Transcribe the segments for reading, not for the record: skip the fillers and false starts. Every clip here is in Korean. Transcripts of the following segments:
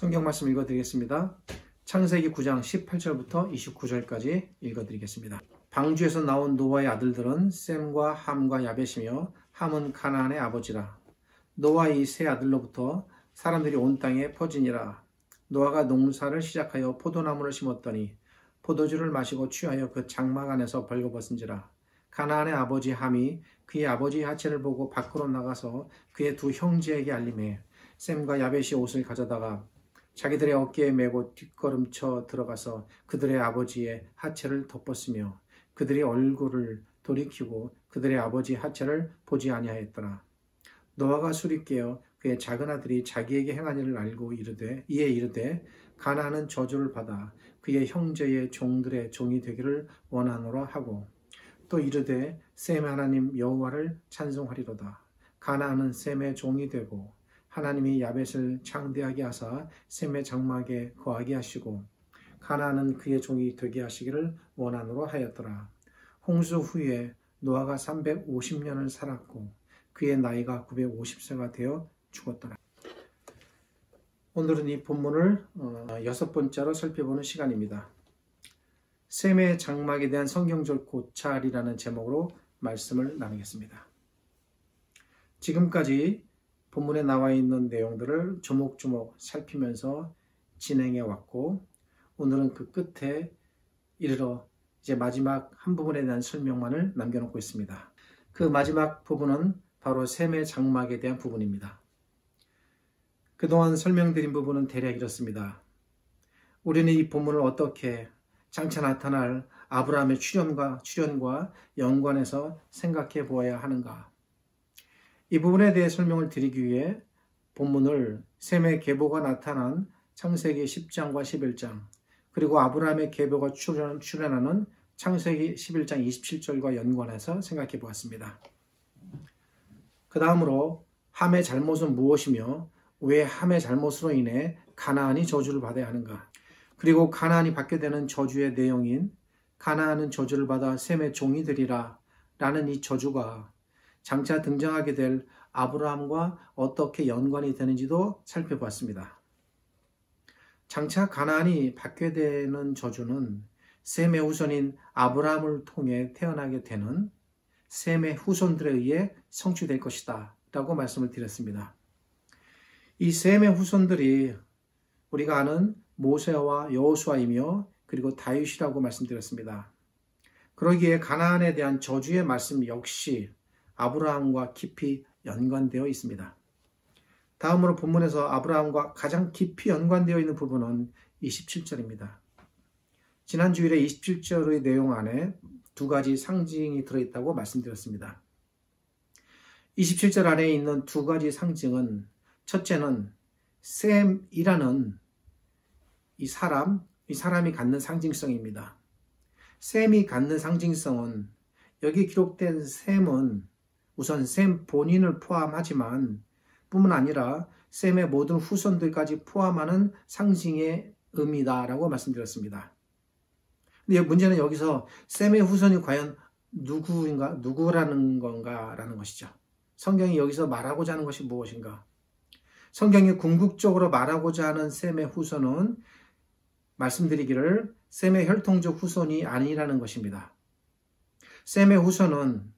성경 말씀 읽어드리겠습니다. 창세기 9장 18절부터 29절까지 읽어드리겠습니다. 방주에서 나온 노아의 아들들은 셈과 함과 야벳이며 함은 가나안의 아버지라. 노아의 세 아들로부터 사람들이 온 땅에 퍼지니라. 노아가 농사를 시작하여 포도나무를 심었더니 포도주를 마시고 취하여 그 장막 안에서 벌거벗은지라. 가나안의 아버지 함이 그의 아버지의 하체를 보고 밖으로 나가서 그의 두 형제에게 알림해 셈과 야벳이 옷을 가져다가 자기들의 어깨에 메고 뒷걸음쳐 들어가서 그들의 아버지의 하체를 덮었으며 그들의 얼굴을 돌이키고 그들의 아버지의 하체를 보지 아니하였더라. 노아가 술이 깨어 그의 작은 아들이 자기에게 행한 일을 알고 이에 이르되 가나안은 저주를 받아 그의 형제의 종들의 종이 되기를 원하노라 하고 또 이르되 셈의 하나님 여호와를 찬송하리로다. 가나안은 셈의 종이 되고 하나님이 야벳을 창대하게 하사 셈의 장막에 거하게 하시고 가나안은 그의 종이 되게 하시기를 원하노라 하였더라. 홍수 후에 노아가 350년을 살았고 그의 나이가 950세가 되어 죽었더라. 오늘은 이 본문을 6번째로 살펴보는 시간입니다. 셈의 장막에 대한 성경적 고찰이라는 제목으로 말씀을 나누겠습니다. 지금까지 본문에 나와 있는 내용들을 조목조목 살피면서 진행해 왔고 오늘은 그 끝에 이르러 이제 마지막 한 부분에 대한 설명만을 남겨놓고 있습니다. 그 마지막 부분은 바로 셈의 장막에 대한 부분입니다. 그동안 설명드린 부분은 대략 이렇습니다. 우리는 이 본문을 어떻게 장차 나타날 아브라함의 출현과 연관해서 생각해 보아야 하는가? 이 부분에 대해 설명을 드리기 위해 본문을 셈의 계보가 나타난 창세기 10장과 11장 그리고 아브라함의 계보가 출현하는 창세기 11장 27절과 연관해서 생각해 보았습니다. 그 다음으로 함의 잘못은 무엇이며 왜 함의 잘못으로 인해 가나안이 저주를 받아야 하는가? 그리고 가나안이 받게 되는 저주의 내용인 가나안은 저주를 받아 셈의 종이 되리라 라는 이 저주가 장차 등장하게 될 아브라함과 어떻게 연관이 되는지도 살펴보았습니다. 장차 가나안이 받게 되는 저주는 셈의 후손인 아브라함을 통해 태어나게 되는 셈의 후손들에 의해 성취될 것이다 라고 말씀을 드렸습니다. 이 셈의 후손들이 우리가 아는 모세와 여호수아이며 그리고 다윗이라고 말씀드렸습니다. 그러기에 가나안에 대한 저주의 말씀 역시 아브라함과 깊이 연관되어 있습니다. 다음으로 본문에서 아브라함과 가장 깊이 연관되어 있는 부분은 27절입니다. 지난 주일에 27절의 내용 안에 두 가지 상징이 들어있다고 말씀드렸습니다. 27절 안에 있는 두 가지 상징은 첫째는 셈이라는 이 사람이 갖는 상징성입니다. 셈이 갖는 상징성은 여기 기록된 셈은 우선 셈 본인을 포함하지만 뿐만 아니라 셈의 모든 후손들까지 포함하는 상징의 의미다라고 말씀드렸습니다. 근데 문제는 여기서 셈의 후손이 과연 누구라는 건가라는 것이죠. 성경이 여기서 말하고자 하는 것이 무엇인가? 성경이 궁극적으로 말하고자 하는 셈의 후손은 말씀드리기를 셈의 혈통적 후손이 아니라는 것입니다. 셈의 후손은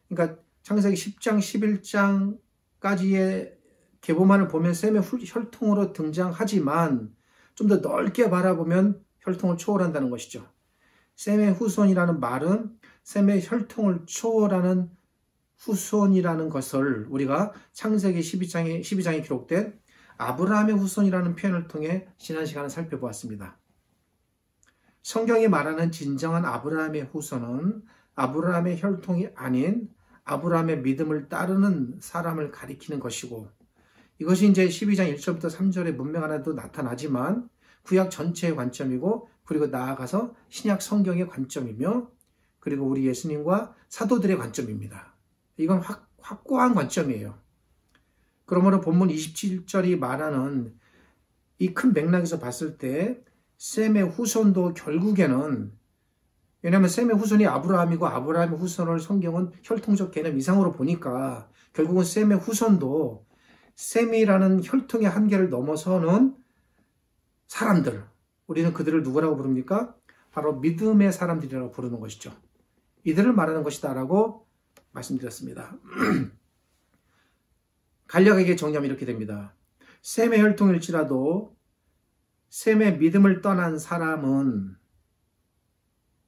그러니까 창세기 10장 11장까지의 계보만을 보면 셈의 혈통으로 등장하지만 좀 더 넓게 바라보면 혈통을 초월한다는 것이죠. 셈의 후손이라는 말은 셈의 혈통을 초월하는 후손이라는 것을 우리가 창세기 12장에 기록된 아브라함의 후손이라는 표현을 통해 지난 시간에 살펴보았습니다. 성경이 말하는 진정한 아브라함의 후손은 아브라함의 혈통이 아닌 아브라함의 믿음을 따르는 사람을 가리키는 것이고 이것이 이제 12장 1절부터 3절의 문맥 안에도 나타나지만 구약 전체의 관점이고 그리고 나아가서 신약 성경의 관점이며 그리고 우리 예수님과 사도들의 관점입니다. 이건 확고한 관점이에요. 그러므로 본문 27절이 말하는 이 큰 맥락에서 봤을 때 셈의 후손도 결국에는 왜냐하면 셈의 후손이 아브라함이고 아브라함의 후손을 성경은 혈통적 개념 이상으로 보니까 결국은 셈의 후손도 셈이라는 혈통의 한계를 넘어서는 사람들, 우리는 그들을 누구라고 부릅니까? 바로 믿음의 사람들이라고 부르는 것이죠. 이들을 말하는 것이다 라고 말씀드렸습니다. 간략하게 정리하면 이렇게 됩니다. 셈의 혈통일지라도 셈의 믿음을 떠난 사람은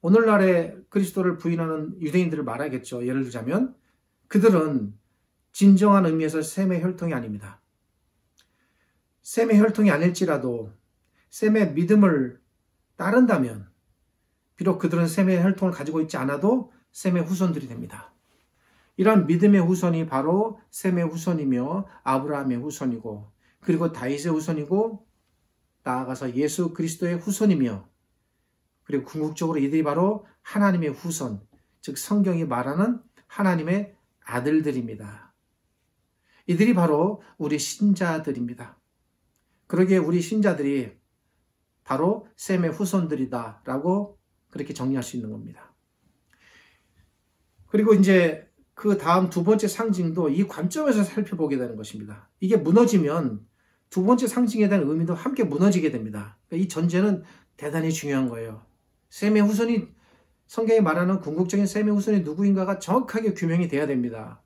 오늘날의 그리스도를 부인하는 유대인들을 말하겠죠. 예를 들자면 그들은 진정한 의미에서 셈의 혈통이 아닙니다. 셈의 혈통이 아닐지라도 셈의 믿음을 따른다면 비록 그들은 셈의 혈통을 가지고 있지 않아도 셈의 후손들이 됩니다. 이러한 믿음의 후손이 바로 셈의 후손이며 아브라함의 후손이고 그리고 다윗의 후손이고 나아가서 예수 그리스도의 후손이며 그리고 궁극적으로 이들이 바로 하나님의 후손, 즉 성경이 말하는 하나님의 아들들입니다. 이들이 바로 우리 신자들입니다. 그러기에 우리 신자들이 바로 셈의 후손들이다 라고 그렇게 정리할 수 있는 겁니다. 그리고 이제 그 다음 두 번째 상징도 이 관점에서 살펴보게 되는 것입니다. 이게 무너지면 두 번째 상징에 대한 의미도 함께 무너지게 됩니다. 이 전제는 대단히 중요한 거예요. 셈의 후손이, 성경이 말하는 궁극적인 셈의 후손이 누구인가가 정확하게 규명이 돼야 됩니다.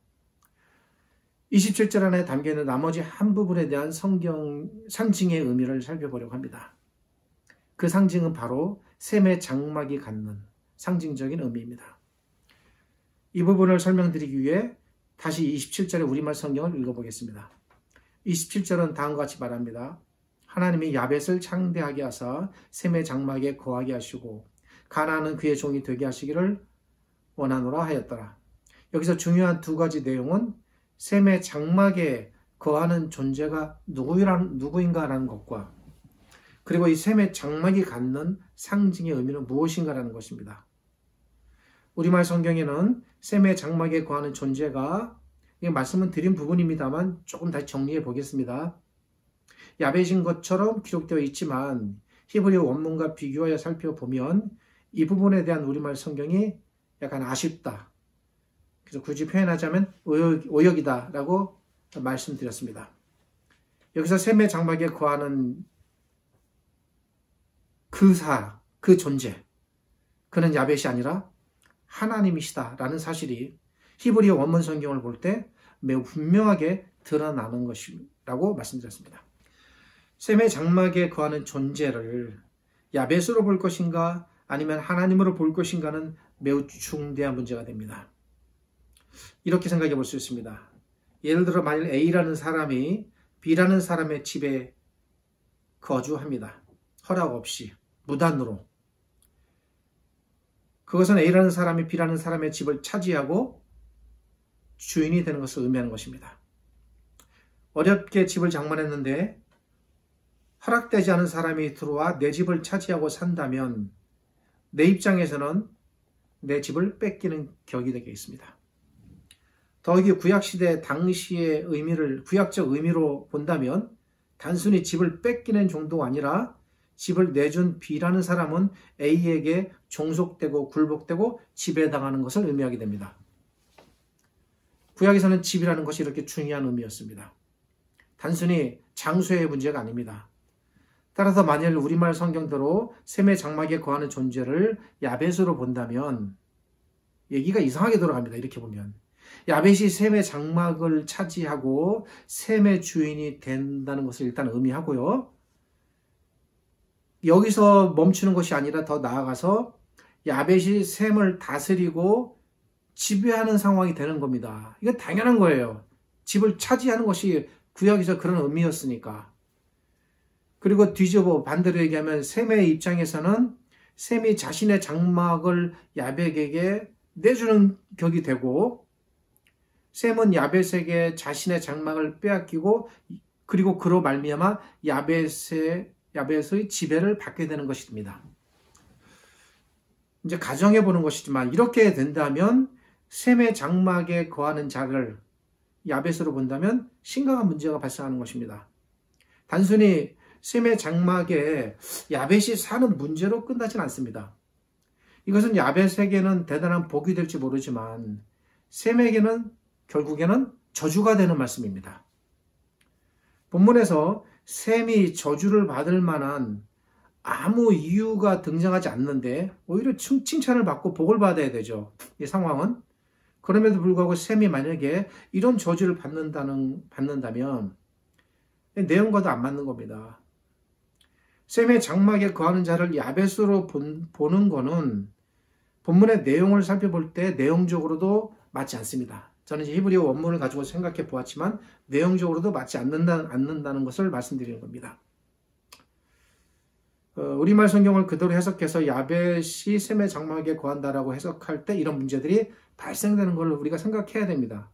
27절 안에 담겨있는 나머지 한 부분에 대한 성경 상징의 의미를 살펴보려고 합니다. 그 상징은 바로 셈의 장막이 갖는 상징적인 의미입니다. 이 부분을 설명드리기 위해 다시 27절의 우리말 성경을 읽어보겠습니다. 27절은 다음과 같이 말합니다. 하나님이 야벳을 창대하게 하사 셈의 장막에 거하게 하시고 가나안은 그의 종이 되게 하시기를 원하노라 하였더라. 여기서 중요한 두 가지 내용은 셈의 장막에 거하는 존재가 누구인가라는 것과 그리고 이 셈의 장막이 갖는 상징의 의미는 무엇인가라는 것입니다. 우리말 성경에는 셈의 장막에 거하는 존재가, 말씀은 드린 부분입니다만 조금 다시 정리해 보겠습니다. 야벳인 것처럼 기록되어 있지만 히브리 원문과 비교하여 살펴보면 이 부분에 대한 우리말 성경이 약간 아쉽다. 그래서 굳이 표현하자면 오역이다 라고 말씀드렸습니다. 여기서 셈의 장막에 거하는 그 존재, 그는 야벳이 아니라 하나님이시다 라는 사실이 히브리 원문 성경을 볼 때 매우 분명하게 드러나는 것이라고 말씀드렸습니다. 셈의 장막에 거하는 존재를 야벳으로 볼 것인가 아니면 하나님으로 볼 것인가는 매우 중대한 문제가 됩니다. 이렇게 생각해 볼 수 있습니다. 예를 들어 만일 A라는 사람이 B라는 사람의 집에 거주합니다. 허락 없이 무단으로. 그것은 A라는 사람이 B라는 사람의 집을 차지하고 주인이 되는 것을 의미하는 것입니다. 어렵게 집을 장만했는데 허락되지 않은 사람이 들어와 내 집을 차지하고 산다면 내 입장에서는 내 집을 뺏기는 격이 되겠습니다. 더욱이 구약시대 당시의 의미를 구약적 의미로 본다면 단순히 집을 뺏기는 정도가 아니라 집을 내준 B라는 사람은 A에게 종속되고 굴복되고 지배당하는 것을 의미하게 됩니다. 구약에서는 집이라는 것이 이렇게 중요한 의미였습니다. 단순히 장소의 문제가 아닙니다. 따라서 만일 우리말 성경대로 셈의 장막에 거하는 존재를 야벳으로 본다면 얘기가 이상하게 돌아갑니다. 이렇게 보면 야벳이 셈의 장막을 차지하고 셈의 주인이 된다는 것을 일단 의미하고요. 여기서 멈추는 것이 아니라 더 나아가서 야벳이 셈을 다스리고 지배하는 상황이 되는 겁니다. 이건 당연한 거예요. 집을 차지하는 것이 구약에서 그런 의미였으니까. 그리고 뒤집어 반대로 얘기하면 셈의 입장에서는 셈이 자신의 장막을 야벳에게 내주는 격이 되고 셈은 야벳에게 자신의 장막을 빼앗기고 그리고 그로 말미암아 야벳의 지배를 받게 되는 것입니다. 이제 가정해 보는 것이지만 이렇게 된다면 셈의 장막에 거하는 자를 야벳으로 본다면 심각한 문제가 발생하는 것입니다. 단순히 셈의 장막에 야벳이 사는 문제로 끝나진 않습니다. 이것은 야벳에게는 대단한 복이 될지 모르지만 셈에게는 결국에는 저주가 되는 말씀입니다. 본문에서 셈이 저주를 받을 만한 아무 이유가 등장하지 않는데 오히려 칭찬을 받고 복을 받아야 되죠. 이 상황은. 그럼에도 불구하고 셈이 만약에 이런 저주를 받는다면 내용과도 안 맞는 겁니다. 셈의 장막에 거하는 자를 야벳으로 보는 거는 본문의 내용을 살펴볼 때 내용적으로도 맞지 않습니다. 저는 이제 히브리어 원문을 가지고 생각해 보았지만 내용적으로도 맞지 않는다는 것을 말씀드리는 겁니다. 우리말 성경을 그대로 해석해서 야벳이 셈의 장막에 거한다라고 해석할 때 이런 문제들이 발생되는 걸 우리가 생각해야 됩니다.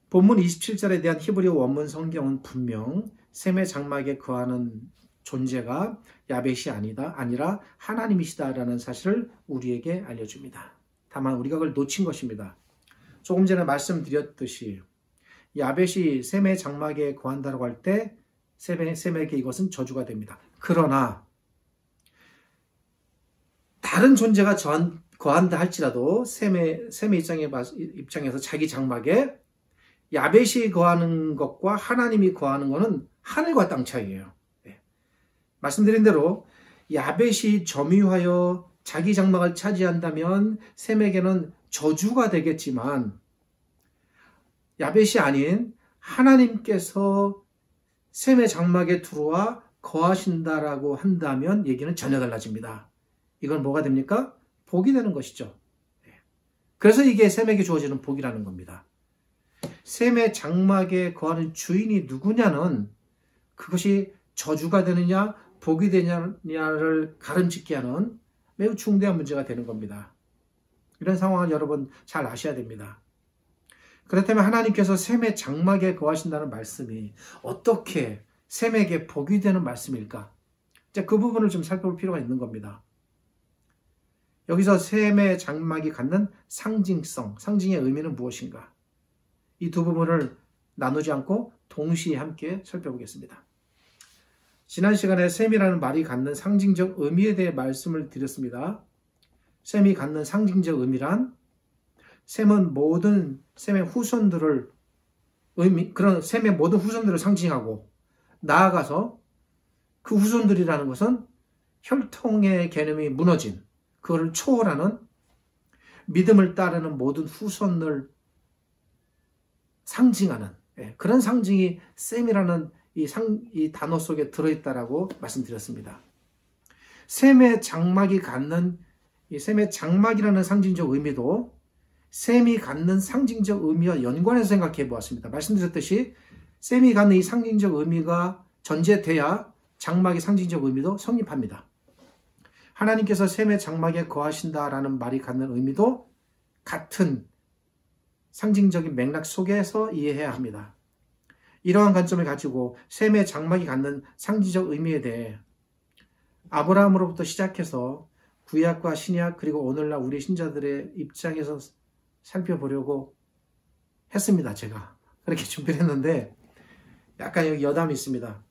본문 27절에 대한 히브리어 원문 성경은 분명 셈의 장막에 거하는 존재가 야벳이 아니라 하나님이시다라는 사실을 우리에게 알려줍니다. 다만 우리가 그걸 놓친 것입니다. 조금 전에 말씀드렸듯이 야벳이 셈의 장막에 거한다고 할 때 셈에게 이것은 저주가 됩니다. 그러나 다른 존재가 거한다 할지라도 셈의 입장에서 자기 장막에 야벳이 거하는 것과 하나님이 거하는 것은 하늘과 땅 차이예요. 말씀드린 대로 야벳이 점유하여 자기 장막을 차지한다면 셈에게는 저주가 되겠지만 야벳이 아닌 하나님께서 셈의 장막에 들어와 거하신다라고 한다면 얘기는 전혀 달라집니다. 이건 뭐가 됩니까? 복이 되는 것이죠. 그래서 이게 셈에게 주어지는 복이라는 겁니다. 셈의 장막에 거하는 주인이 누구냐는 그것이 저주가 되느냐 복이 되느냐를 가름짓게 하는 매우 중대한 문제가 되는 겁니다. 이런 상황을 여러분 잘 아셔야 됩니다. 그렇다면 하나님께서 셈의 장막에 거하신다는 말씀이 어떻게 셈에게 복이 되는 말씀일까? 이제 그 부분을 좀 살펴볼 필요가 있는 겁니다. 여기서 셈의 장막이 갖는 상징의 의미는 무엇인가? 이 두 부분을 나누지 않고 동시에 함께 살펴보겠습니다. 지난 시간에 셈이라는 말이 갖는 상징적 의미에 대해 말씀을 드렸습니다. 셈이 갖는 상징적 의미란 셈은 모든 셈의 후손들을 그런 셈의 모든 후손들을 상징하고 나아가서 그 후손들이라는 것은 혈통의 개념이 무너진 그거를 초월하는 믿음을 따르는 모든 후손을 상징하는 그런 상징이 셈이라는 이 단어 속에 들어있다라고 말씀드렸습니다. 셈의 장막이 갖는 이 셈의 장막이라는 상징적 의미도 셈이 갖는 상징적 의미와 연관해서 생각해 보았습니다. 말씀드렸듯이 셈이 갖는 이 상징적 의미가 전제돼야 장막의 상징적 의미도 성립합니다. 하나님께서 셈의 장막에 거하신다라는 말이 갖는 의미도 같은 상징적인 맥락 속에서 이해해야 합니다. 이러한 관점을 가지고 셈의 장막이 갖는 상징적 의미에 대해 아브라함으로부터 시작해서 구약과 신약 그리고 오늘날 우리 신자들의 입장에서 살펴보려고 했습니다. 제가 그렇게 준비를 했는데 약간 여기 여담이 있습니다.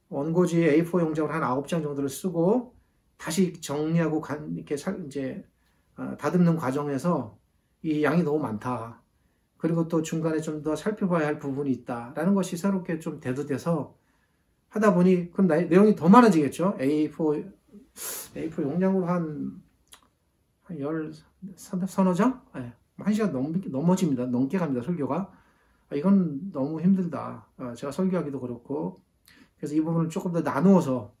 원고지 A4 용지를 한 9장 정도를 쓰고 다시 정리하고 이렇게 이제 다듬는 과정에서 이 양이 너무 많다. 그리고 또 중간에 좀 더 살펴봐야 할 부분이 있다라는 것이 새롭게 좀 대두돼서 하다 보니 그럼 내용이 더 많아지겠죠. A4 용량으로 한 서너 장? 네. 1시간 넘게 갑니다. 설교가. 이건 너무 힘들다. 제가 설교하기도 그렇고 그래서 이 부분을 조금 더 나누어서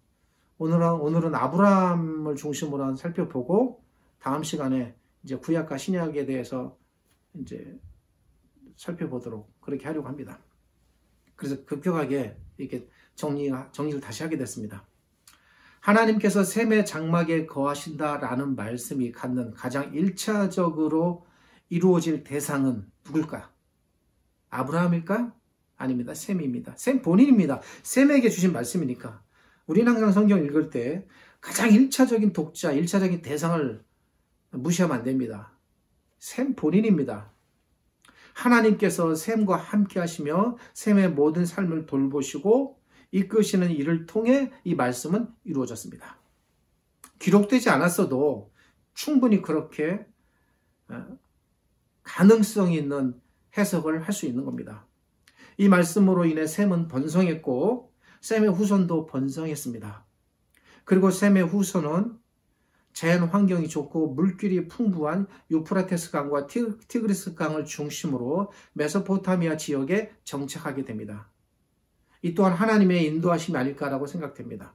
오늘은 아브라함을 중심으로 살펴보고 다음 시간에 이제 구약과 신약에 대해서 이제 살펴보도록 그렇게 하려고 합니다. 그래서 급격하게 이렇게 정리를 다시 하게 됐습니다. 하나님께서 셈의 장막에 거하신다라는 말씀이 갖는 가장 1차적으로 이루어질 대상은 누굴까? 아브라함일까? 아닙니다. 셈입니다. 셈 본인입니다. 셈에게 주신 말씀이니까. 우리는 항상 성경 읽을 때 가장 1차적인 독자, 1차적인 대상을 무시하면 안 됩니다. 셈 본인입니다. 하나님께서 셈과 함께 하시며 셈의 모든 삶을 돌보시고 이끄시는 일을 통해 이 말씀은 이루어졌습니다. 기록되지 않았어도 충분히 그렇게 가능성이 있는 해석을 할 수 있는 겁니다. 이 말씀으로 인해 셈은 번성했고 셈의 후손도 번성했습니다. 그리고 셈의 후손은 자연 환경이 좋고 물길이 풍부한 유프라테스 강과 티그리스 강을 중심으로 메소포타미아 지역에 정착하게 됩니다. 이 또한 하나님의 인도하심이 아닐까라고 생각됩니다.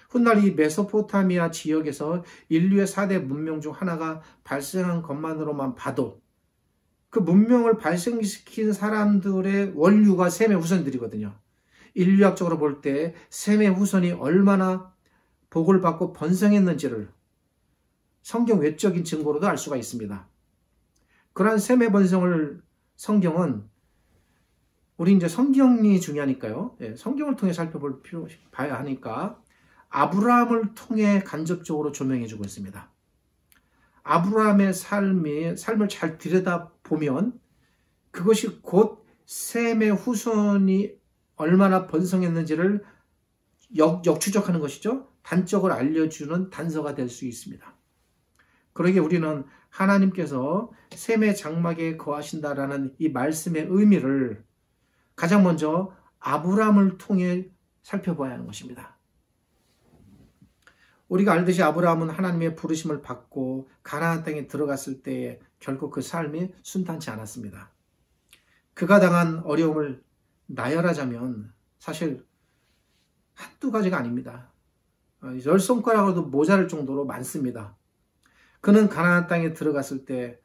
훗날 이 메소포타미아 지역에서 인류의 4대 문명 중 하나가 발생한 것만으로만 봐도 그 문명을 발생시킨 사람들의 원류가 셈의 후손들이거든요. 인류학적으로 볼 때 셈의 후손이 얼마나 복을 받고 번성했는지를 성경 외적인 증거로도 알 수가 있습니다. 그러한 셈의 번성을 성경은 우리 이제 성경이 중요하니까요. 성경을 통해 봐야 하니까 아브라함을 통해 간접적으로 조명해주고 있습니다. 아브라함의 삶을 잘 들여다보면 그것이 곧 셈의 후손이 얼마나 번성했는지를 역추적하는 것이죠. 단적을 알려주는 단서가 될 수 있습니다. 그러기에 우리는 하나님께서 셈의 장막에 거하신다라는 이 말씀의 의미를 가장 먼저 아브라함을 통해 살펴봐야 하는 것입니다. 우리가 알듯이 아브라함은 하나님의 부르심을 받고 가나안 땅에 들어갔을 때에 결코 그 삶이 순탄치 않았습니다. 그가 당한 어려움을 나열하자면 사실 한두 가지가 아닙니다. 10손가락으로도 모자랄 정도로 많습니다. 그는 가나안 땅에 들어갔을 때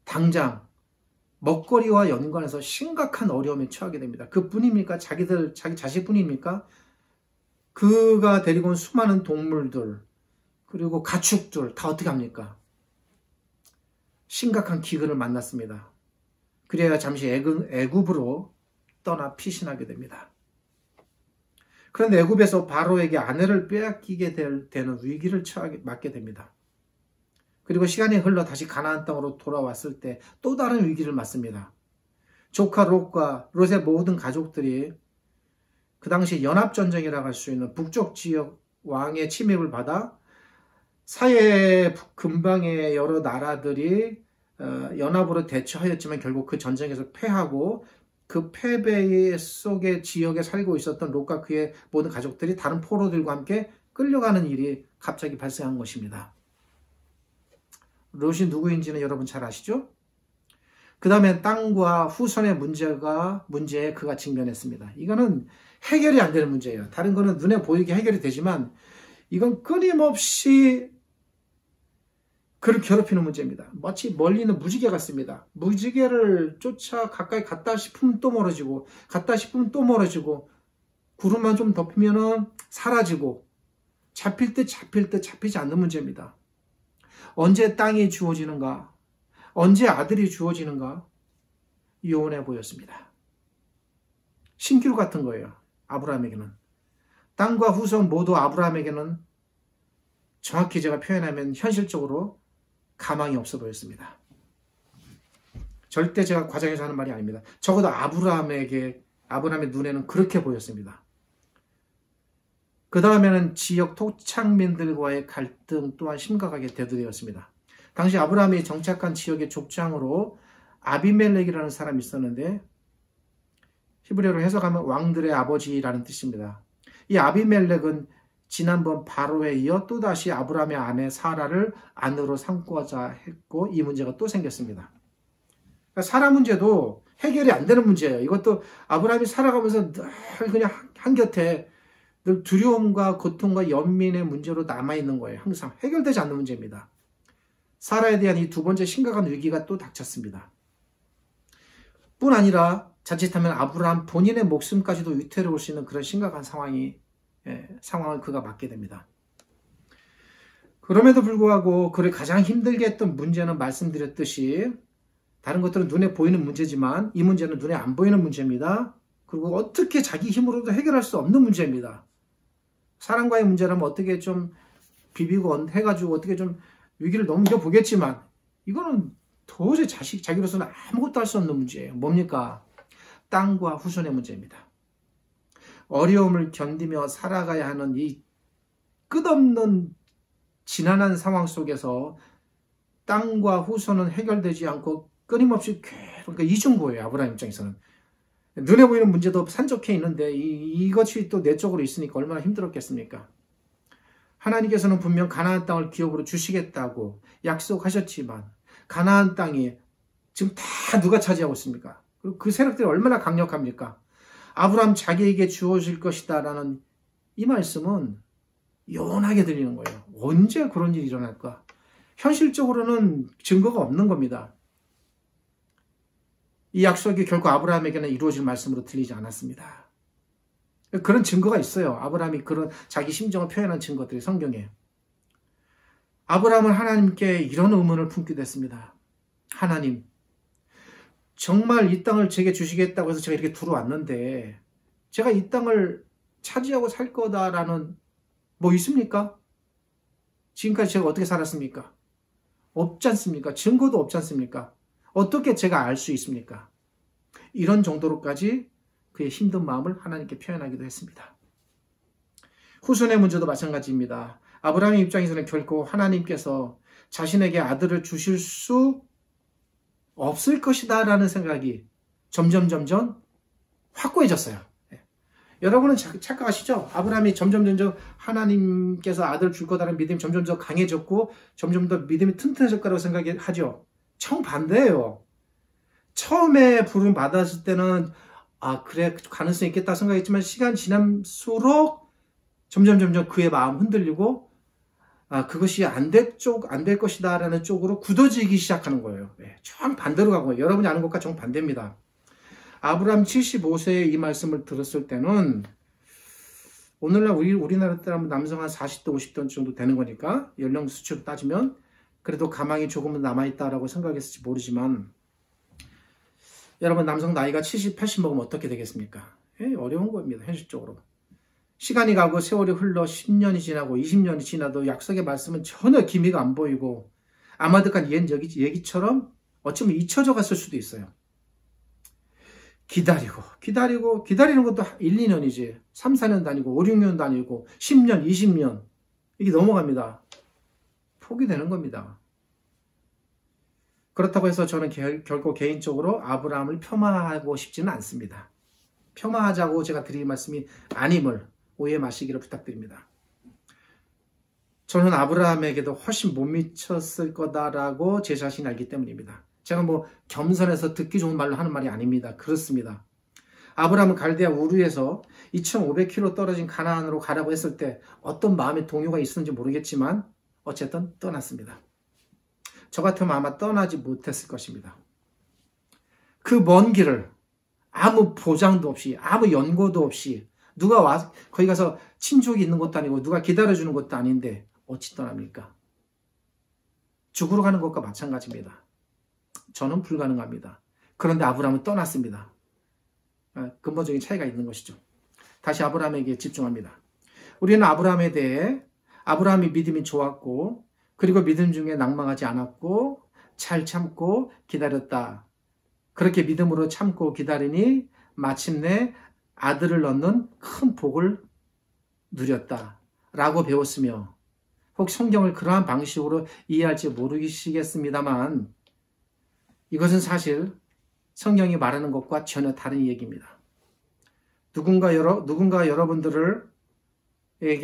당장 먹거리와 연관해서 심각한 어려움에 처하게 됩니다. 그뿐입니까? 자기 자식뿐입니까? 그가 데리고 온 수많은 동물들 그리고 가축들 다 어떻게 합니까? 심각한 기근을 만났습니다. 그래야 잠시 애굽으로 떠나 피신하게 됩니다. 그런데 애굽에서 바로에게 아내를 빼앗기게 되는 위기를 맞게 됩니다. 그리고 시간이 흘러 다시 가나안 땅으로 돌아왔을 때 또 다른 위기를 맞습니다. 조카 롯의 모든 가족들이 그 당시 연합전쟁이라고 할 수 있는 북쪽 지역 왕의 침입을 받아 사해 근방의 여러 나라들이 연합으로 대처하였지만 결국 그 전쟁에서 패하고 그 패배 속의 지역에 살고 있었던 롯과 그의 모든 가족들이 다른 포로들과 함께 끌려가는 일이 갑자기 발생한 것입니다. 롯이 누구인지는 여러분 잘 아시죠? 그 다음에 땅과 후손의 문제에 그가 직면했습니다. 이거는 해결이 안 되는 문제예요. 다른 거는 눈에 보이게 해결이 되지만 이건 끊임없이 그를 괴롭히는 문제입니다. 마치 멀리 있는 무지개 같습니다. 무지개를 쫓아 가까이 갔다 싶으면 또 멀어지고 갔다 싶으면 또 멀어지고 구름만 좀 덮으면 사라지고 잡힐 때 잡히지 않는 문제입니다. 언제 땅이 주어지는가? 언제 아들이 주어지는가? 요원해 보였습니다. 신기루 같은 거예요. 아브라함에게는. 땅과 후손 모두 아브라함에게는 정확히 제가 표현하면 현실적으로 가망이 없어 보였습니다. 절대 제가 과장해서 하는 말이 아닙니다. 적어도 아브라함의 눈에는 그렇게 보였습니다. 그 다음에는 지역 토착민들과의 갈등 또한 심각하게 대두되었습니다. 당시 아브라함이 정착한 지역의 족장으로 아비멜렉이라는 사람이 있었는데 히브리어로 해석하면 왕들의 아버지라는 뜻입니다. 이 아비멜렉은 지난번 바로에 이어 또다시 아브라함의 아내 사라를 아내로 삼고자 했고 이 문제가 또 생겼습니다. 그러니까 사라 문제도 해결이 안 되는 문제예요. 이것도 아브라함이 살아가면서 늘 그냥 한곁에 늘 두려움과 고통과 연민의 문제로 남아있는 거예요. 항상 해결되지 않는 문제입니다. 사라에 대한 이 두 번째 심각한 위기가 또 닥쳤습니다. 뿐 아니라 자칫하면 아브라함 본인의 목숨까지도 위태로울 수 있는 그런 심각한 상황을 그가 맞게 됩니다. 그럼에도 불구하고 그를 가장 힘들게 했던 문제는 말씀드렸듯이 다른 것들은 눈에 보이는 문제지만 이 문제는 눈에 안 보이는 문제입니다. 그리고 어떻게 자기 힘으로도 해결할 수 없는 문제입니다. 사람과의 문제라면 어떻게 좀 비비고 해가지고 어떻게 좀 위기를 넘겨보겠지만 이거는 도저히 자기로서는 아무것도 할 수 없는 문제예요. 뭡니까? 땅과 후손의 문제입니다. 어려움을 견디며 살아가야 하는 이 끝없는 지난한 상황 속에서 땅과 후손은 해결되지 않고 끊임없이 그러니까 이중고예요. 아브라함 입장에서는. 눈에 보이는 문제도 산적해 있는데 이것이 또 내 쪽으로 있으니까 얼마나 힘들었겠습니까? 하나님께서는 분명 가나안 땅을 기업으로 주시겠다고 약속하셨지만 가나안 땅이 지금 다 누가 차지하고 있습니까? 그리고 그 세력들이 얼마나 강력합니까? 아브라함 자기에게 주어질 것이다 라는 이 말씀은 요원하게 들리는 거예요. 언제 그런 일이 일어날까? 현실적으로는 증거가 없는 겁니다. 이 약속이 결국 아브라함에게는 이루어질 말씀으로 들리지 않았습니다. 그런 증거가 있어요. 아브라함이 그런 자기 심정을 표현한 증거들이 성경에. 아브라함은 하나님께 이런 의문을 품기도 했습니다. 하나님, 정말 이 땅을 제게 주시겠다고 해서 제가 이렇게 들어왔는데 제가 이 땅을 차지하고 살 거다라는 뭐 있습니까? 지금까지 제가 어떻게 살았습니까? 없지 않습니까? 증거도 없지 않습니까? 어떻게 제가 알 수 있습니까? 이런 정도로까지 그의 힘든 마음을 하나님께 표현하기도 했습니다. 후손의 문제도 마찬가지입니다. 아브라함의 입장에서는 결코 하나님께서 자신에게 아들을 주실 수 없을 것이다 라는 생각이 점점 확고해졌어요. 여러분은 착각하시죠? 아브라함이 점점 하나님께서 아들을 줄 거다라는 믿음이 점점 더 강해졌고 점점 더 믿음이 튼튼해질 거라고 생각하죠. 정반대예요. 처음에 부름 받았을 때는 그래 가능성이 있겠다 생각했지만 시간 지날수록 점점 그의 마음 흔들리고 그것이 안 될 것이다 라는 쪽으로 굳어지기 시작하는 거예요. 정반대로 가고 거예요. 여러분이 아는 것과 정반대입니다. 아브라함 75세에 이 말씀을 들었을 때는 오늘날 우리나라 때라면 남성 한 40대 50대 정도 되는 거니까 연령 수치로 따지면 그래도 가망이 조금은 남아있다라고 생각했을지 모르지만 여러분 남성 나이가 70, 80 먹으면 어떻게 되겠습니까? 어려운 겁니다. 현실적으로. 시간이 가고 세월이 흘러 10년이 지나고 20년이 지나도 약속의 말씀은 전혀 기미가 안 보이고 아마드간 얘기처럼 어쩌면 잊혀져 갔을 수도 있어요. 기다리는 것도 1, 2년이지 3, 4년 다니고 5, 6년 다니고 10년, 20년 이게 넘어갑니다. 포기되는 겁니다. 그렇다고 해서 저는 결코 개인적으로 아브라함을 폄하하고 싶지는 않습니다. 폄하하자고 제가 드릴 말씀이 아님을 오해 마시기를 부탁드립니다. 저는 아브라함에게도 훨씬 못 미쳤을 거다라고 제 자신이 알기 때문입니다. 제가 뭐 겸손해서 듣기 좋은 말로 하는 말이 아닙니다. 그렇습니다. 아브라함은 갈대아 우르에서 2500km 떨어진 가나안으로 가라고 했을 때 어떤 마음의 동요가 있었는지 모르겠지만 어쨌든 떠났습니다. 저 같으면 아마 떠나지 못했을 것입니다. 그 먼 길을 아무 보장도 없이 아무 연고도 없이 누가 와 거기 가서 친족이 있는 것도 아니고 누가 기다려주는 것도 아닌데 어찌 떠납니까? 죽으러 가는 것과 마찬가지입니다. 저는 불가능합니다. 그런데 아브라함은 떠났습니다. 근본적인 차이가 있는 것이죠. 다시 아브라함에게 집중합니다. 우리는 아브라함에 대해 아브라함이 믿음이 좋았고 그리고 믿음 중에 낭망하지 않았고 잘 참고 기다렸다. 그렇게 믿음으로 참고 기다리니 마침내 아들을 얻는 큰 복을 누렸다. 라고 배웠으며 혹 성경을 그러한 방식으로 이해할지 모르시겠습니다만 이것은 사실 성경이 말하는 것과 전혀 다른 얘기입니다. 누군가 여러분들에게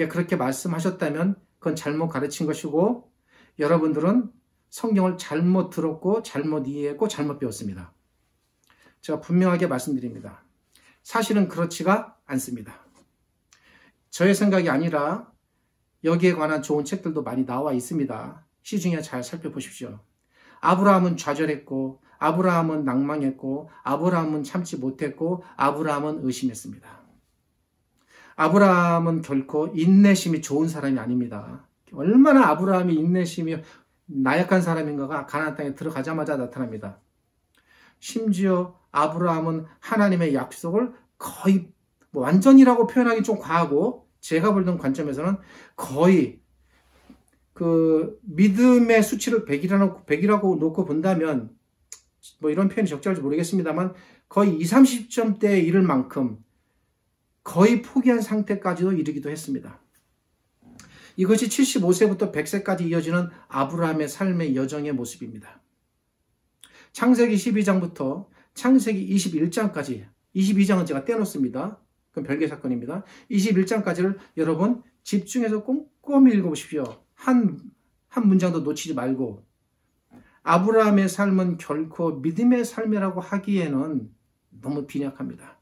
그렇게 말씀하셨다면 그건 잘못 가르친 것이고 여러분들은 성경을 잘못 들었고 잘못 이해했고 잘못 배웠습니다. 제가 분명하게 말씀드립니다. 사실은 그렇지가 않습니다. 저의 생각이 아니라 여기에 관한 좋은 책들도 많이 나와 있습니다. 시중에 잘 살펴보십시오. 아브라함은 좌절했고 아브라함은 낭망했고 아브라함은 참지 못했고 아브라함은 의심했습니다. 아브라함은 결코 인내심이 좋은 사람이 아닙니다. 얼마나 아브라함이 인내심이 나약한 사람인가가 가나안 땅에 들어가자마자 나타납니다. 심지어 아브라함은 하나님의 약속을 거의 완전이라고 표현하기 좀 과하고 제가 보던 관점에서는 거의 그 믿음의 수치를 100이라고 놓고 본다면 뭐 이런 표현이 적절할지 모르겠습니다만 거의 20, 30점대에 이를 만큼 거의 포기한 상태까지도 이르기도 했습니다. 이것이 75세부터 100세까지 이어지는 아브라함의 삶의 여정의 모습입니다. 창세기 12장부터 창세기 21장까지 22장은 제가 떼놓습니다. 그건 별개 사건입니다. 21장까지를 여러분 집중해서 꼼꼼히 읽어보십시오. 한 문장도 놓치지 말고. 아브라함의 삶은 결코 믿음의 삶이라고 하기에는 너무 빈약합니다.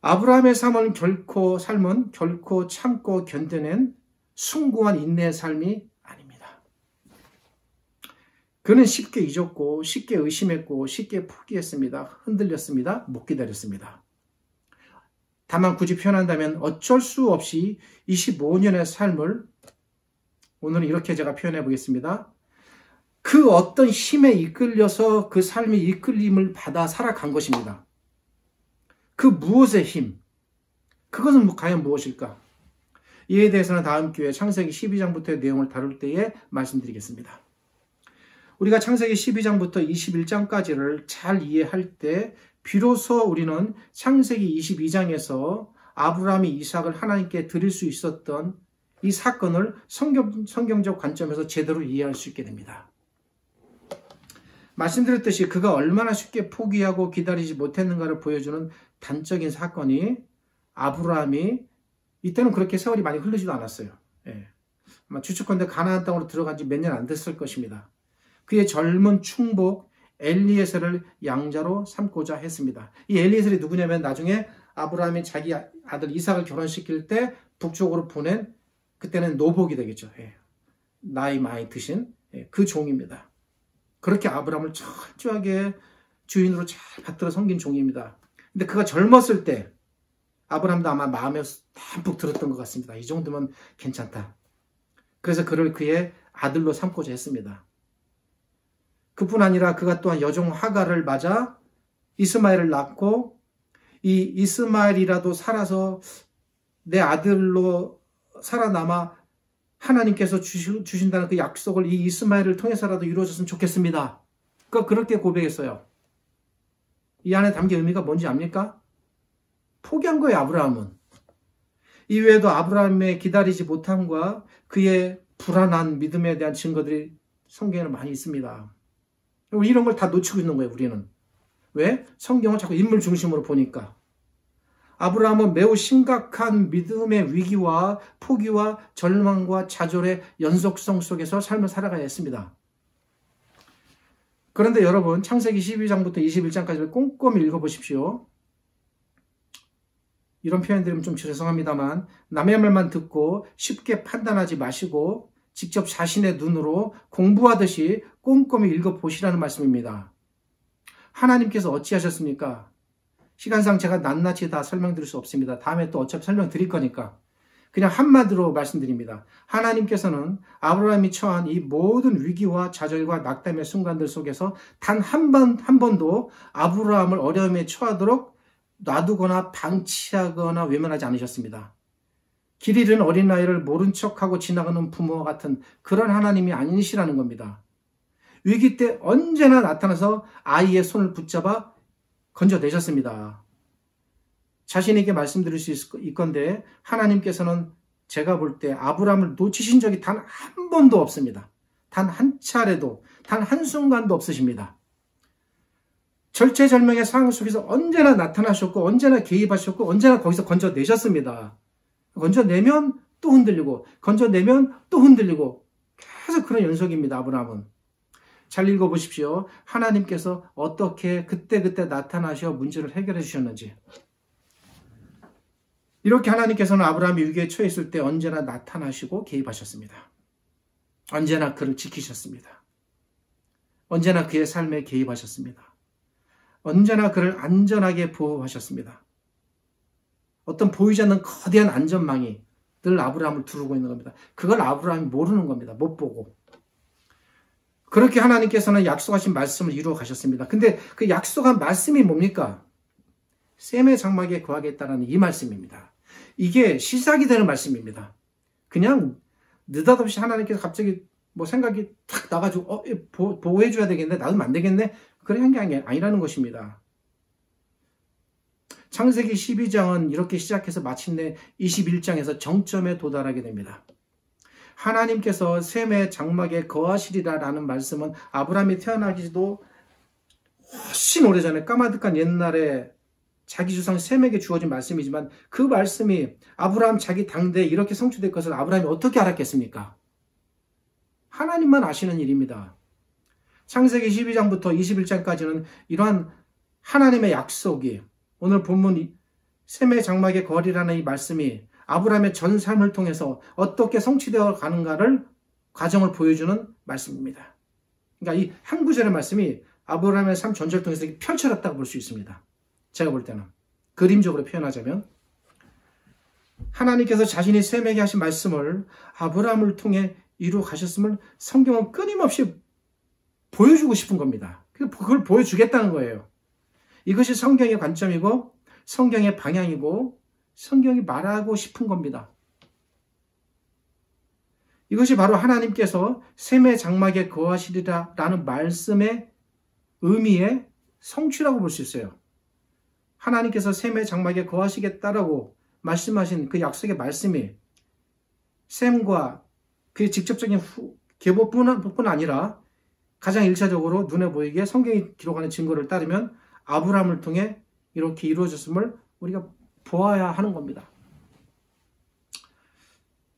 아브라함의 삶은 결코 참고 견뎌낸 숭고한 인내의 삶이 아닙니다. 그는 쉽게 잊었고 쉽게 의심했고 쉽게 포기했습니다. 흔들렸습니다. 못 기다렸습니다. 다만 굳이 표현한다면 어쩔 수 없이 25년의 삶을 오늘은 이렇게 제가 표현해 보겠습니다. 그 어떤 힘에 이끌려서 그 삶의 이끌림을 받아 살아간 것입니다. 그 무엇의 힘? 그것은 과연 무엇일까? 이에 대해서는 다음 기회에 창세기 12장부터의 내용을 다룰 때에 말씀드리겠습니다. 우리가 창세기 12장부터 21장까지를 잘 이해할 때 비로소 우리는 창세기 22장에서 아브라함이 이삭을 하나님께 드릴 수 있었던 이 사건을 성경적 관점에서 제대로 이해할 수 있게 됩니다. 말씀드렸듯이 그가 얼마나 쉽게 포기하고 기다리지 못했는가를 보여주는 단적인 사건이 아브라함이 이때는 그렇게 세월이 많이 흐르지도 않았어요. 예. 아마 추측컨대 가나안 땅으로 들어간 지 몇 년 안 됐을 것입니다. 그의 젊은 충복 엘리에셀을 양자로 삼고자 했습니다. 이 엘리에셀이 누구냐면 나중에 아브라함이 자기 아들 이삭을 결혼시킬 때 북쪽으로 보낸 그때는 노복이 되겠죠. 예. 나이 많이 드신 그 종입니다. 그렇게 아브라함을 철저하게 주인으로 잘 받들어 섬긴 종입니다. 근데 그가 젊었을 때 아브라함도 아마 마음에 담뿍 들었던 것 같습니다. 이 정도면 괜찮다. 그래서 그를 그의 아들로 삼고자 했습니다. 그뿐 아니라 그가 또한 여종 하갈을 맞아 이스마엘을 낳고 이 이스마엘이라도 살아서 내 아들로 살아남아 하나님께서 주신다는 그 약속을 이 이스마엘을 통해서라도 이루어졌으면 좋겠습니다. 그렇게 고백했어요. 이 안에 담긴 의미가 뭔지 압니까? 포기한 거예요, 아브라함은. 이외에도 아브라함의 기다리지 못함과 그의 불안한 믿음에 대한 증거들이 성경에는 많이 있습니다. 이런 걸 다 놓치고 있는 거예요, 우리는. 왜? 성경을 자꾸 인물 중심으로 보니까. 아브라함은 매우 심각한 믿음의 위기와 포기와 절망과 좌절의 연속성 속에서 삶을 살아가야 했습니다. 그런데 여러분, 창세기 12장부터 21장까지를 꼼꼼히 읽어보십시오. 이런 표현 드리면 좀 죄송합니다만 남의 말만 듣고 쉽게 판단하지 마시고 직접 자신의 눈으로 공부하듯이 꼼꼼히 읽어보시라는 말씀입니다. 하나님께서 어찌하셨습니까? 시간상 제가 낱낱이 다 설명드릴 수 없습니다. 다음에 또 어차피 설명드릴 거니까 그냥 한마디로 말씀드립니다. 하나님께서는 아브라함이 처한 이 모든 위기와 좌절과 낙담의 순간들 속에서 단 한 번도 아브라함을 어려움에 처하도록 놔두거나 방치하거나 외면하지 않으셨습니다. 길 잃은 어린아이를 모른 척하고 지나가는 부모와 같은 그런 하나님이 아니시라는 겁니다. 위기 때 언제나 나타나서 아이의 손을 붙잡아 건져내셨습니다. 자신에게 말씀드릴 수 있건데 하나님께서는 제가 볼 때 아브라함을 놓치신 적이 단 한 번도 없습니다. 단 한 차례도, 단 한순간도 없으십니다. 절체절명의 상황 속에서 언제나 나타나셨고 언제나 개입하셨고 언제나 거기서 건져내셨습니다. 건져내면 또 흔들리고 건져내면 또 흔들리고 계속 그런 연속입니다. 아브라함은. 잘 읽어보십시오. 하나님께서 어떻게 그때그때 나타나셔 문제를 해결해 주셨는지. 이렇게 하나님께서는 아브라함이 위기에 처했을 때 언제나 나타나시고 개입하셨습니다. 언제나 그를 지키셨습니다. 언제나 그의 삶에 개입하셨습니다. 언제나 그를 안전하게 보호하셨습니다. 어떤 보이지 않는 거대한 안전망이 늘 아브라함을 두르고 있는 겁니다. 그걸 아브라함이 모르는 겁니다. 못 보고. 그렇게 하나님께서는 약속하신 말씀을 이루어 가셨습니다. 근데 그 약속한 말씀이 뭡니까? 셈의 장막에 거하겠다는 이 말씀입니다. 이게 시작이 되는 말씀입니다. 그냥 느닷없이 하나님께서 갑자기 생각이 탁 나가지고 보호해줘야 되겠네, 놔두면 안 되겠네, 그런 한 게 아니라는 것입니다. 창세기 12장은 이렇게 시작해서 마침내 21장에서 정점에 도달하게 됩니다. 하나님께서 셈의 장막에 거하시리라라는 말씀은 아브라함이 태어나기도 훨씬 오래전에 까마득한 옛날에 자기 조상 셈에게 주어진 말씀이지만 그 말씀이 아브라함 자기 당대에 이렇게 성취될 것을 아브라함이 어떻게 알았겠습니까? 하나님만 아시는 일입니다. 창세기 12장부터 21장까지는 이러한 하나님의 약속이 오늘 본문 셈의 장막의 거리라는 이 말씀이 아브라함의 전 삶을 통해서 어떻게 성취되어 가는가를 과정을 보여주는 말씀입니다. 그러니까 이 한 구절의 말씀이 아브라함의 삶 전체를 통해서 펼쳐졌다고 볼 수 있습니다. 제가 볼 때는 그림적으로 표현하자면 하나님께서 자신이 셈에게 하신 말씀을 아브라함을 통해 이루어 가셨음을 성경은 끊임없이 보여주고 싶은 겁니다. 그걸 보여주겠다는 거예요. 이것이 성경의 관점이고 성경의 방향이고 성경이 말하고 싶은 겁니다. 이것이 바로 하나님께서 셈의 장막에 거하시리라 라는 말씀의 의미의 성취라고 볼 수 있어요. 하나님께서 셈의 장막에 거하시겠다라고 말씀하신 그 약속의 말씀이 셈과 그의 직접적인 계보뿐 아니라 가장 일차적으로 눈에 보이게 성경이 기록하는 증거를 따르면 아브라함을 통해 이렇게 이루어졌음을 우리가 보아야 하는 겁니다.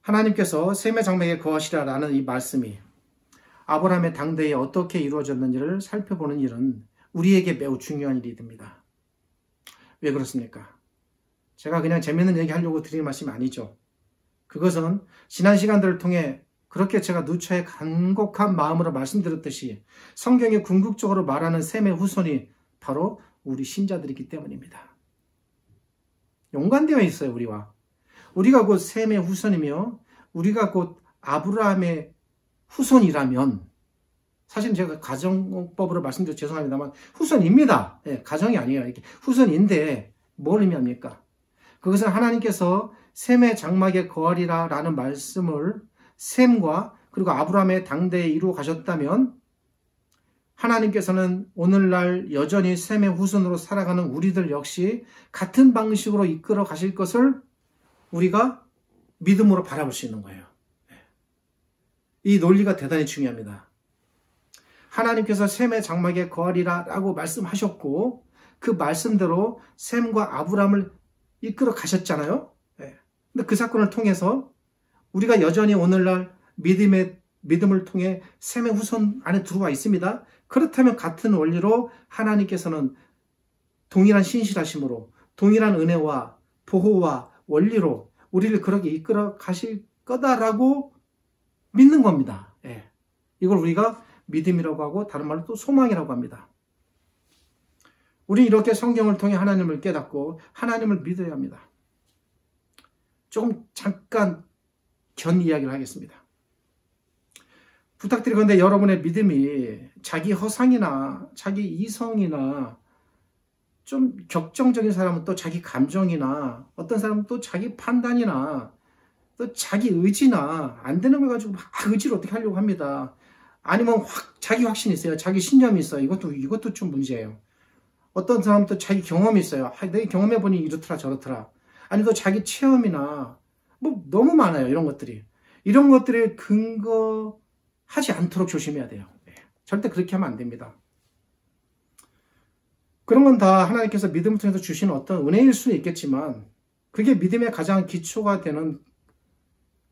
하나님께서 셈의 장막에 거하시라라는 이 말씀이 아브라함의 당대에 어떻게 이루어졌는지를 살펴보는 일은 우리에게 매우 중요한 일이 됩니다. 왜 그렇습니까? 제가 그냥 재미있는 얘기 하려고 드리는 말씀이 아니죠. 그것은 지난 시간들을 통해 그렇게 제가 누차에 간곡한 마음으로 말씀드렸듯이 성경이 궁극적으로 말하는 셈의 후손이 바로 우리 신자들이기 때문입니다. 연관되어 있어요, 우리와. 우리가 곧 셈의 후손이며 우리가 곧 아브라함의 후손이라면 사실 제가 가정법으로 말씀드려 죄송합니다만 후손입니다. 네, 가정이 아니에요. 이렇게 후손인데 뭘 의미합니까? 그것은 하나님께서 셈의 장막에 거하리라 라는 말씀을 셈과 그리고 아브라함의 당대에 이루어 가셨다면 하나님께서는 오늘날 여전히 셈의 후손으로 살아가는 우리들 역시 같은 방식으로 이끌어 가실 것을 우리가 믿음으로 바라볼 수 있는 거예요. 이 논리가 대단히 중요합니다. 하나님께서 셈의 장막에 거하리라 라고 말씀하셨고 그 말씀대로 셈과 아브라함을 이끌어 가셨잖아요. 근데 그 사건을 통해서 우리가 여전히 오늘날 믿음을 통해 셈의 후손 안에 들어와 있습니다. 그렇다면 같은 원리로 하나님께서는 동일한 신실하심으로 동일한 은혜와 보호와 원리로 우리를 그렇게 이끌어 가실 거다라고 믿는 겁니다. 이걸 우리가 믿음이라고 하고 다른 말로 또 소망이라고 합니다. 우리는 이렇게 성경을 통해 하나님을 깨닫고 하나님을 믿어야 합니다. 조금 잠깐 견 이야기를 하겠습니다. 부탁드리건대 여러분의 믿음이 자기 허상이나 자기 이성이나 좀 격정적인 사람은 또 자기 감정이나 어떤 사람은 또 자기 판단이나 또 자기 의지나 안 되는 걸 가지고 막 의지를 어떻게 하려고 합니다. 아니면 자기 확신이 있어요. 자기 신념이 있어요. 이것도 좀 문제예요. 어떤 사람은 또 자기 경험이 있어요. 내가 경험해보니 이렇더라 저렇더라. 아니 또 자기 체험이나 뭐 너무 많아요. 이런 것들이. 이런 것들을 근거하지 않도록 조심해야 돼요. 절대 그렇게 하면 안 됩니다. 그런 건 다 하나님께서 믿음을 통해서 주시는 어떤 은혜일 수는 있겠지만 그게 믿음의 가장 기초가 되는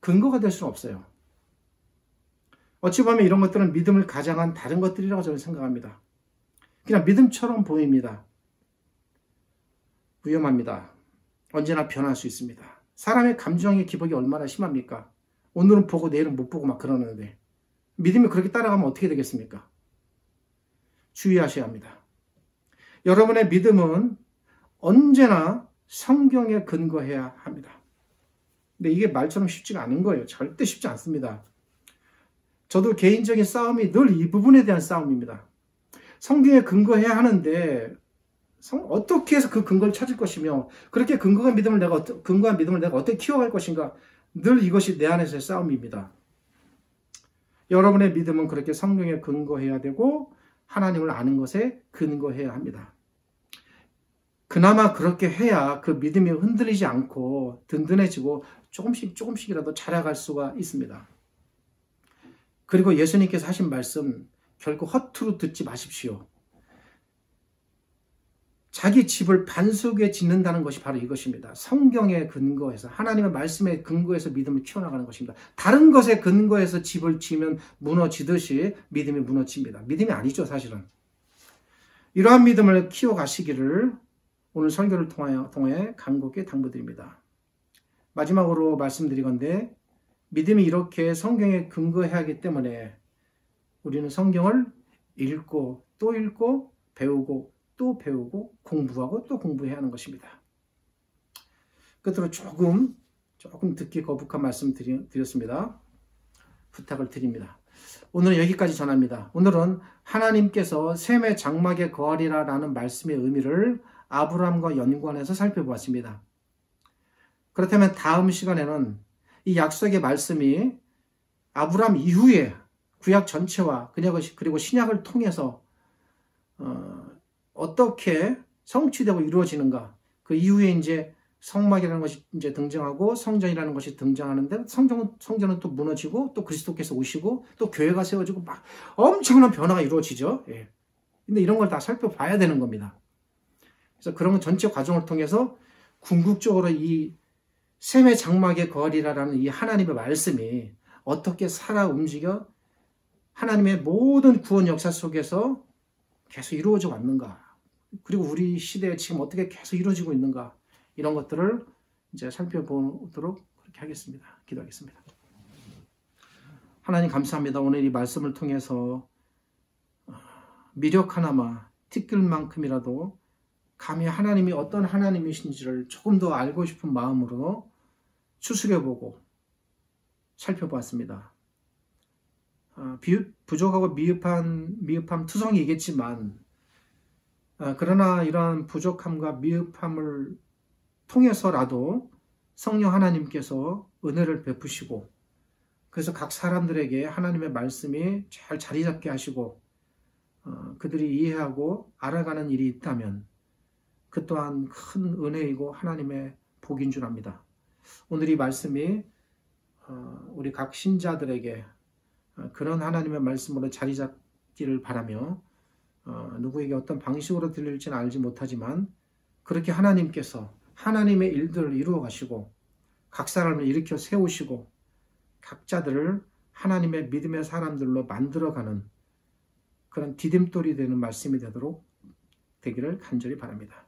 근거가 될 수는 없어요. 어찌 보면 이런 것들은 믿음을 가장한 다른 것들이라고 저는 생각합니다. 그냥 믿음처럼 보입니다. 위험합니다. 언제나 변할 수 있습니다. 사람의 감정의 기복이 얼마나 심합니까? 오늘은 보고 내일은 못 보고 막 그러는데 믿음이 그렇게 따라가면 어떻게 되겠습니까? 주의하셔야 합니다. 여러분의 믿음은 언제나 성경에 근거해야 합니다. 근데 이게 말처럼 쉽지가 않은 거예요. 절대 쉽지 않습니다. 저도 개인적인 싸움이 늘 이 부분에 대한 싸움입니다. 성경에 근거해야 하는데 어떻게 해서 그 근거를 찾을 것이며 그렇게 근거한 믿음을 내가 어떻게 키워갈 것인가 늘 이것이 내 안에서의 싸움입니다. 여러분의 믿음은 그렇게 성경에 근거해야 되고 하나님을 아는 것에 근거해야 합니다. 그나마 그렇게 해야 그 믿음이 흔들리지 않고 든든해지고 조금씩이라도 자라갈 수가 있습니다. 그리고 예수님께서 하신 말씀 결코 허투루 듣지 마십시오. 자기 집을 반석에 짓는다는 것이 바로 이것입니다. 성경에 근거해서, 하나님의 말씀에 근거해서 믿음을 키워나가는 것입니다. 다른 것에 근거해서 집을 지으면 무너지듯이 믿음이 무너집니다. 믿음이 아니죠, 사실은. 이러한 믿음을 키워가시기를 오늘 설교를 통해 간곡히 당부드립니다. 마지막으로 말씀드리건대, 믿음이 이렇게 성경에 근거해야 하기 때문에 우리는 성경을 읽고 또 읽고 배우고 또 배우고 공부하고 또 공부해야 하는 것입니다. 끝으로 조금 듣기 거북한 말씀 드렸습니다. 부탁을 드립니다. 오늘은 여기까지 전합니다. 오늘은 하나님께서 셈의 장막에 거하리라 라는 말씀의 의미를 아브라함과 연관해서 살펴보았습니다. 그렇다면 다음 시간에는 이 약속의 말씀이 아브라함 이후에 구약 전체와 그리고 신약을 통해서 어떻게 성취되고 이루어지는가, 그 이후에 이제 성막이라는 것이 이제 등장하고 성전이라는 것이 등장하는데 성전은 또 무너지고 또 그리스도께서 오시고 또 교회가 세워지고 막 엄청난 변화가 이루어지죠. 예. 근데 이런 걸 다 살펴봐야 되는 겁니다. 그래서 그런 전체 과정을 통해서 궁극적으로 이 셈의 장막에 거하리라라는 이 하나님의 말씀이 어떻게 살아 움직여 하나님의 모든 구원 역사 속에서 계속 이루어져 왔는가, 그리고 우리 시대에 지금 어떻게 계속 이루어지고 있는가, 이런 것들을 이제 살펴보도록 그렇게 하겠습니다. 기도하겠습니다. 하나님 감사합니다. 오늘 이 말씀을 통해서 미력 하나마 티끌 만큼이라도 감히 하나님이 어떤 하나님이신지를 조금 더 알고 싶은 마음으로 추스려보고 살펴보았습니다. 부족하고 미흡함 투성이겠지만, 그러나 이러한 부족함과 미흡함을 통해서라도 성령 하나님께서 은혜를 베푸시고, 그래서 각 사람들에게 하나님의 말씀이 잘 자리 잡게 하시고 그들이 이해하고 알아가는 일이 있다면 그 또한 큰 은혜이고 하나님의 복인 줄 압니다. 오늘 이 말씀이 우리 각 신자들에게 그런 하나님의 말씀으로 자리 잡기를 바라며, 누구에게 어떤 방식으로 들릴지는 알지 못하지만 그렇게 하나님께서 하나님의 일들을 이루어 가시고 각 사람을 일으켜 세우시고 각자들을 하나님의 믿음의 사람들로 만들어가는 그런 디딤돌이 되는 말씀이 되기를 간절히 바랍니다.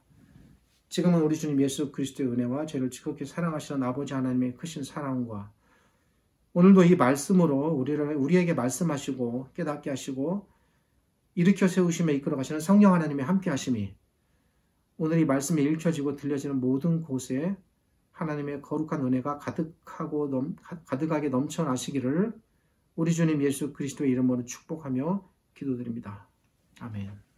지금은 우리 주님 예수 그리스도의 은혜와 저희를 지극히 사랑하시는 아버지 하나님의 크신 사랑과 오늘도 이 말씀으로 우리에게 말씀하시고 깨닫게 하시고 일으켜 세우시며 이끌어 가시는 성령 하나님의 함께 하심이 오늘 이 말씀이 읽혀지고 들려지는 모든 곳에 하나님의 거룩한 은혜가 가득하게 넘쳐나시기를 우리 주님 예수 그리스도의 이름으로 축복하며 기도드립니다. 아멘.